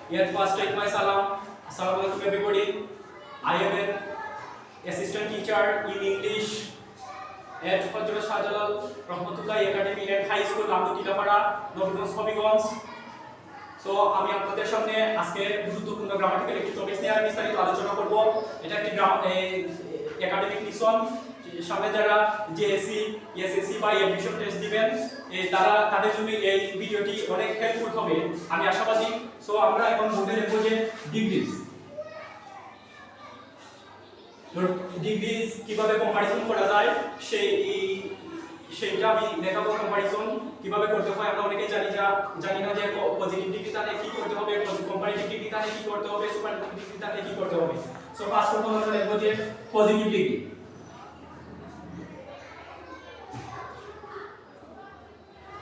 Yet first take my salam. Assalamu alaikum everybody. I am an assistant teacher in English at Fajr Shahjalal Rahmatullah Academy and High School Lamdu Tilapara, Nobigons Hobigons. So আমি আপনাদের সামনে আজকে গুরুত্বপূর্ণ grammatical একটি topic নিয়ে বিস্তারিত আলোচনা করব। এটা একটি একাডেমিক লিসন। সামনে যারা জেএসসি, এসএসসি বা এডমিশন টেস্ট দিবেন তারা তাদের জন্য এই ভিডিওটি অনেক হেল্পফুল হবে আমি আশাবাদী। সো আমরা এখন মধ্যে দেখব যে ডিগ্রিজ কিভাবে কম্পারিজন করা যায় সেইটা আমি দেখাবো। কম্পারিজন কিভাবে করতে হয় আমরা অনেকেই জানি না যে পজিটিভ ডিগ্রি তাহলে কি করতে হবে, কম্পারেটিভ ডিগ্রি তাহলে কি করতে হবে, সুপারলেটিভ ডিগ্রি তাহলে কি করতে হবে। সো ফার্স্ট অফ অল আমরা দেখব যে positive degree.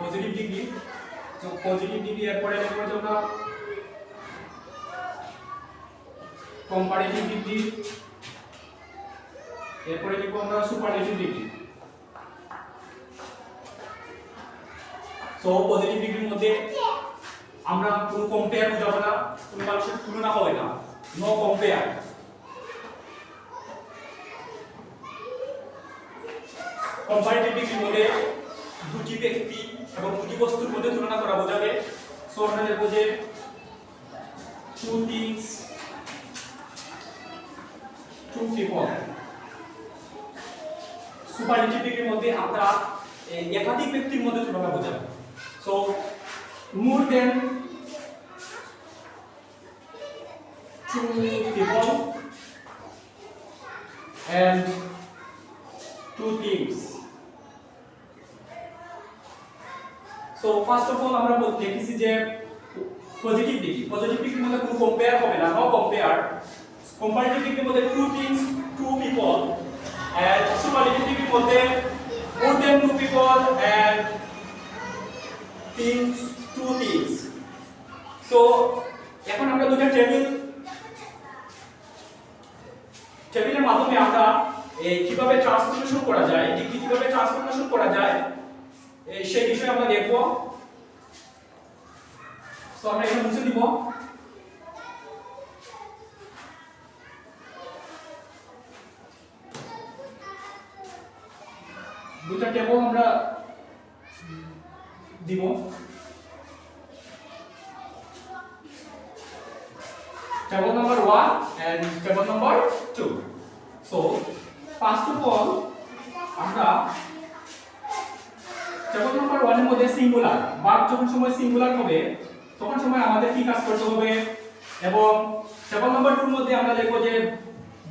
Positive degree, so positive degree এরপরে দেখব যে আমরা কম্পারেটিভ ডিগ্রি, এরপরে দেখব আমরা সুপারলেটিভ ডিগ্রি। সো পজিটিভ ডিগ্রির মধ্যে আমরা কোনো কম্পেয়ার বুঝাবো না, কোনো মানুষের তুলনা হবে না, নো কম্পেয়ার। কম্পারেটিভ ডিগ্রির মধ্যে দুটি ব্যক্তি এবং দুটি বস্তুর মধ্যে তুলনা করা বোঝাবে। সো আমরা দেখব যে two things, two people. Superlative ডিগ্রির মধ্যে আমরা একাধিক ব্যক্তির মধ্যে তুলনা বোঝাবে। So more than two people and two things. So first of all আমরা দেখেছি যে পজিটিভ ডিগ্রির মধ্যে কোনো কম্পেয়ার হবে না, নো কম্পেয়ার। কম্পারেটিভ ডিগ্রির মধ্যে two things, two people, and superlative ডিগ্রির মধ্যে more than two people and things, two things. So এখন আমরা দুটো টেবিলের মাধ্যমে আমরা কিভাবে ট্রান্সফরমেশন করা যায়, ডিগ্রি কিভাবে ট্রান্সফরমেশন করা যায় সেই বিষয়ে আমরা দেখব। সো আমরা এখানে মুছে দিব। দুটো টেবিল আমরা দিব। Table number 1 and table number 2. So first of all আমরা table number 1 এর মধ্যে সিঙ্গুলার ভার্ব যখন সময় সিঙ্গুলার হবে তখন সময় আমাদের কি কাজ করতে হবে, এবং table number 2 এর মধ্যে আমরা দেখব যে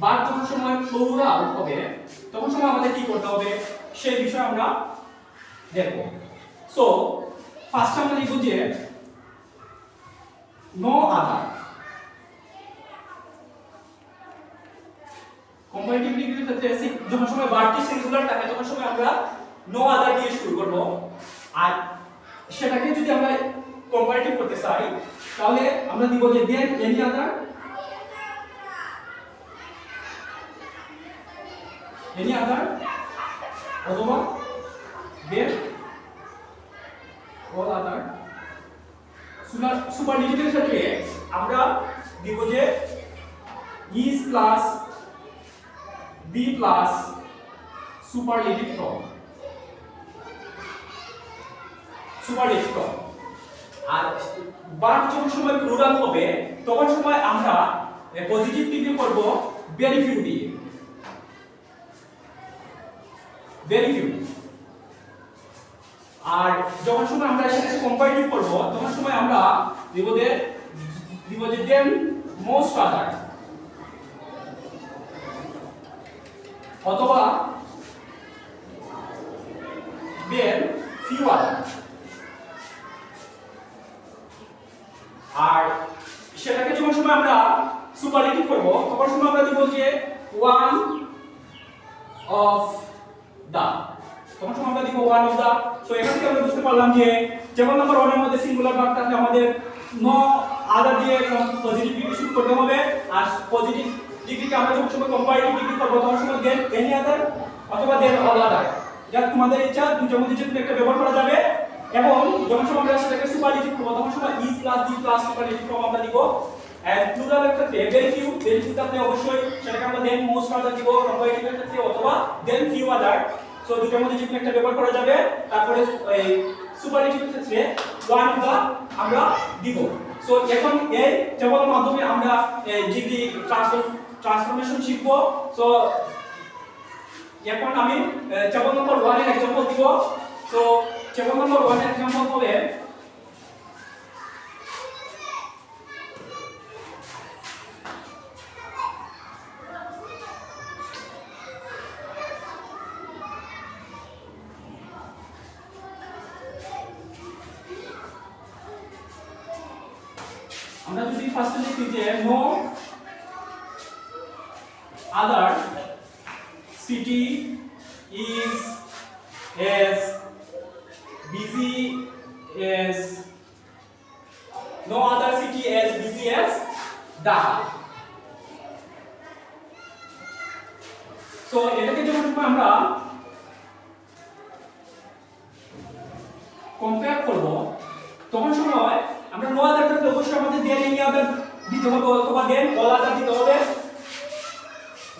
ভার্ব যখন সময় প্লুরাল হবে তখন সময় আমাদের কি করতে হবে সেই বিষয় আমরা দেখব। সো ফার্স্ট আমরা লিখব যে নো আদার। কম্পারেটিভ ডিগ্রির ক্ষেত্রে যখন সময় ভার্বটি সিঙ্গুলার থাকে তখন সময় আমরা নো আদার দিয়ে শুরু করব, আর সেটাকে যদি আমরা কম্পারেটিভ করতে চাই তাহলে আমরা দিব যে than any other, any other অথবা দেন অল আদার। সুপারলেটিভের ক্ষেত্রে আমরা দিব যে is plus B plus superlative form, superlative form. আর ভার্ব যখন সময় প্লুরাল হবে তখন সময় আমরা পজিটিভ ডিগ্রি করব ভেরি ফিউ দিয়ে, ভেরি ফিউ। আর যখন সময় আমরা সেটাকে কম্পারেটিভ করব তখন সময় আমরা দিব যে দেন মোস্ট আদার অথবা দেন ফিউ আদার। আর সেটাকে যখন সময় আমরা সুপারলেটিভ করব তখন সময় আমরা দিব যে ওয়ান অফ দা, তখন সময় আমরা দিব ওয়ান অফ দা। সো এখান থেকে আমরা বুঝতে পারলাম যে টেবিল নাম্বার 1 এর মধ্যে সিঙ্গুলার ভার্ব থাকলে আমাদের নো আদার দিয়ে পজিটিভ ডিগ্রি শুরু করতে হবে, আর পজিটিভ ডিগ্রিকে আমরা যখন সময় কম্পারেটিভ ডিগ্রি করব তখন সময় দেন এনি আদার অথবা দেন অল আদার। এটা তোমাদের ইচ্ছা, দুটোর মধ্যে যে কোনো একটা ব্যবহার করা যাবে। এবং যখন সময় আমরা সেটাকে সুপারলেটিভ করব তখন সময় is plus the plus superlative form আমরা দিব এন্ড প্লুরালের ক্ষেত্রে ভেরি ফিউ তে অবশ্যই সেটাকে আমরা দেন মোস্ট আদার দিব কম্পারেটিভের ক্ষেত্রে অথবা দেন ফিউ আদার সো দুটোর মধ্যে যে কোনো একটা ব্যবহার করা যাবে তারপরে এই সুপারলেটিভের ক্ষেত্রে ওয়ান অফ দা আমরা দিব সো এখন এই টেবলের মাধ্যমে আমরা ডিগ্রি ট্রান্সফরমেশন শিখব সো এখন আমি টেবল নম্বর 1 এর एग्जांपल দিব সো টেবল নম্বর 1 এর एग्जांपल হবে আমরা যদি ফার্স্টে লিখি যে no other city is as busy as no other city as busy as Dhaka. So এটাকে যখন আমরা কম্পেয়ার করব তখন সময় আমরা নো আদার ক্ষেত্রে অবশ্যই আমাদের দেন এনি আদার দিতে হবে অথবা দেন অল আদার দিতে হবে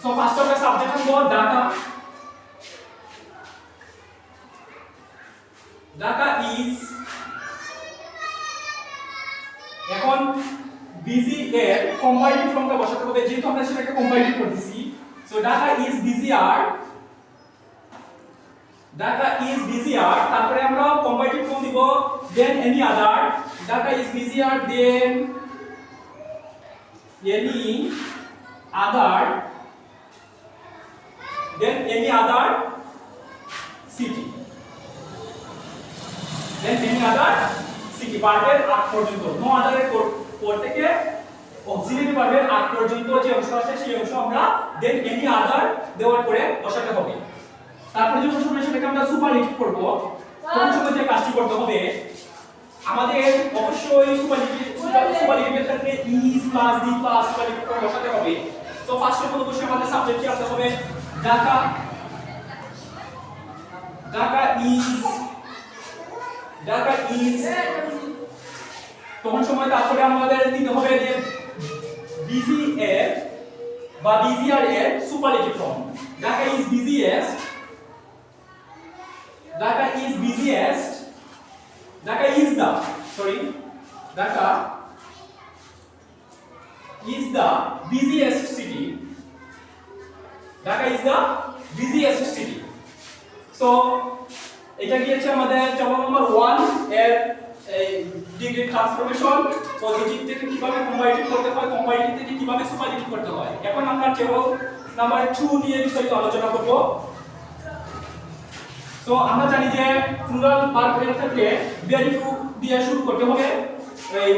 সো ফার্স্ট আমরা সাবজেক্ট আনবো ঢাকা ঢাকা ইজ এখন বিজি এর কম্পারেটিভ ফর্মটা বসাতে হবে যেহেতু আমরা সেটাকে কম্পারেটিভ করতেছি সো ঢাকা ইজ বিজিআর তারপরে আমরা কম্পারেটিভ ফর্ম দিব than any other Dhaka is বিজিআর than any other then any other city ভার্বের আগ পর্যন্ত নো আদার এর পর থেকে অক্সিলারি ভার্বের আগ পর্যন্ত যে অংশ আছে সেই অংশ আমরা then any other দেওয়ার পরে বসাতে হবে তারপরে যখন সময় সেটাকে আমরা সুপারলেটিভ করব তখন সময় যে কাজটি করতে হবে আমাদের অবশ্যই সুপারলেটিভের ক্ষেত্রে is plus the plus superlative বসাতে হবে তো ফার্স্ট অফ অল অবশ্যই আমাদের সাবজেক্ট কি আসতে হবে Dhaka is তখন সময় তারপরে আমাদের দিতে হবে যে busy এর বা busier এর superlative form Dhaka is busiest Dhaka is the busiest city Dhaka is the busiest city. So এটা কি হচ্ছে আমাদের টেবল নাম্বার 1 এর ডিগ্রি ট্রান্সফরমেশন পজিটিভ থেকে কিভাবে কম্পারেটিভ করতে হয় কম্পারেটিভ থেকে কিভাবে সুপারলেটিভ করতে হয় এখন আমরা টেবল নাম্বার 2 নিয়ে বিস্তারিত আলোচনা করব সো আমরা জানি যে প্লুরাল ভার্বের ক্ষেত্রে ভেরি ফিউ দিয়ে শুরু করতে হবে এই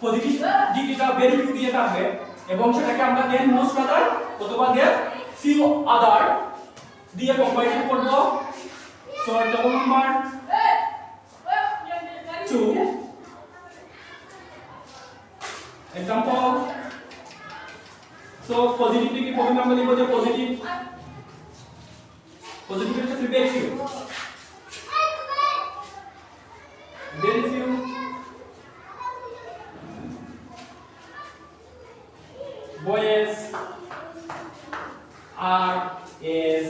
পজিটিভ ডিগ্রিটা ভেরি ফিউ দিয়ে থাকবে এবং সেটাকে আমরা দেন মোস্ট আদার অথবা দেন few other দিয়ে কম্পারেটিভ করব so table number 2 example so positive की प्रॉब्लम আমরা লিখব যে পজিটিভ এর ক্ষেত্রে very few boys are as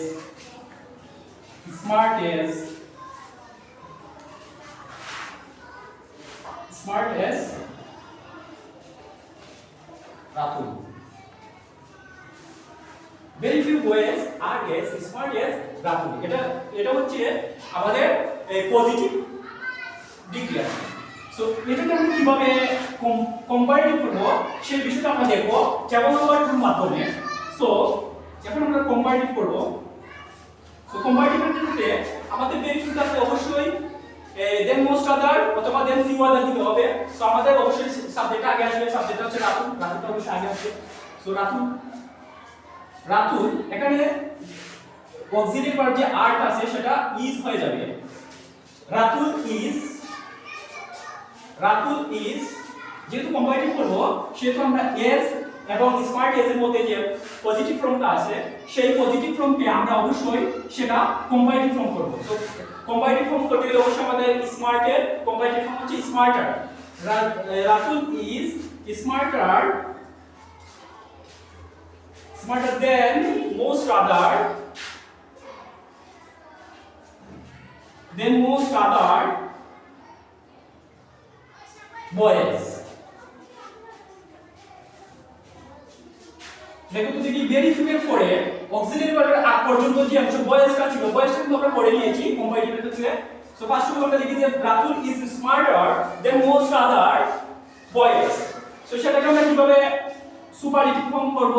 smart as Ratul. Very few boys are as smart as Ratul. এটা হচ্ছে আমাদের পজিটিভ ডিগ্রি সো এটাকে আমরা কিভাবে কম্পারেটিভ করব সেই বিষয়টা আমরা দেখব টেবল নাম্বার 2 এর মাধ্যমে সো যখন আমরা কম্পারেটিভ করব সো কম্পারেটিভের ক্ষেত্রে আমাদের বেনিফিটটাতে অবশ্যই দেন মোস্ট আদার অথবা দেন ফিউ আদার দিতে হবে সো আমাদের অবশ্যই সাবজেক্ট আগে আসবে সাবজেক্টটা হচ্ছে রাতুলটা অবশ্যই আগে আসবে সো রাতুল এখানে অক্সিলারি ভার্ব যে আর্ট আছে সেটা ইজ হয়ে যাবে রাতুল ইজ যেহেতু কম্পারেটিভ করব সেহেতু আমরা এস এবং স্মার্ট এজ এর মধ্যে যে পজিটিভ ফর্মটা আছে সেই পজিটিভ ফর্মকে আমরা অবশ্যই সেটা কম্পারেটিভ ফর্ম করব সো কম্পারেটিভ ফর্ম করতে গেলে অবশ্যই আমাদের স্মার্টের কম্পারেটিভ ফর্ম হচ্ছে smarter. Ratul is smarter than most other boys। দেখো তো দেখি ভেরি ফিউর পরে অক্সিলারি ভার্বের আগ পর্যন্ত যে অংশ বয়েজটা ছিল বয়েজটা কিন্তু আমরা পড়ে নিয়েছি কম্পারেটিভ ক্ষেত্রে। সো ফার্স্ট অফ অল আমরা দেখি যে Ratul is smarter than most other boys. So সেটাকে আমরা কিভাবে সুপারলেটিভ ফর্ম করব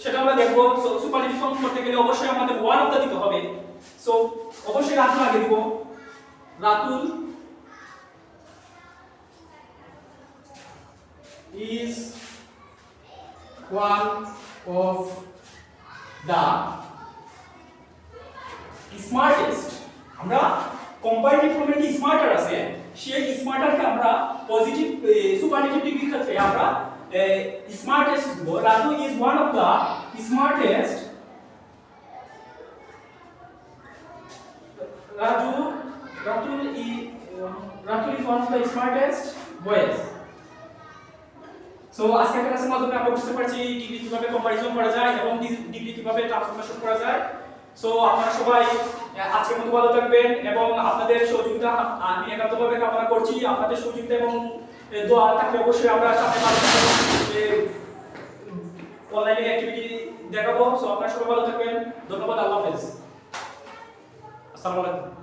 সেটা আমরা দেখব। সো সুপারলেটিভ ফর্ম করতে গেলে অবশ্যই আমাদের ওয়ান অফ দা দিতে হবে। সো অবশ্যই রাতুল আগে দিব। Ratul is one of the smartest। আমরা কম্পারেটিভ ফর্মের যে স্মার্টার আছে সেই স্মার্টারকে আমরা পজিটিভ সুপারলেটিভ ডিগ্রি ক্ষেত্রে আমরা smartest দিব। Ratul is one of the smartest Ratul is one of the smartest boys। So আজকের ক্লাসের মাধ্যমে আমরা বুঝতে পারছি ডিগ্রি কিভাবে কম্পারিজন করা যায় এবং ডিগ্রি কিভাবে ট্রান্সফরমেশন করা যায়। সো আপনারা সবাই আজকের মতো ভালো থাকবেন এবং আপনাদের সহযোগিতা আমি একান্তভাবে কামনা করছি। আপনাদের সহযোগিতা এবং দোয়া থাকলে অবশ্যই আমরা সামনে অনলাইনে অ্যাক্টিভিটি দেখাবো। সো আপনারা সবাই ভালো থাকবেন। ধন্যবাদ। আল্লাহ হাফেজ। আসসালামু আলাইকুম।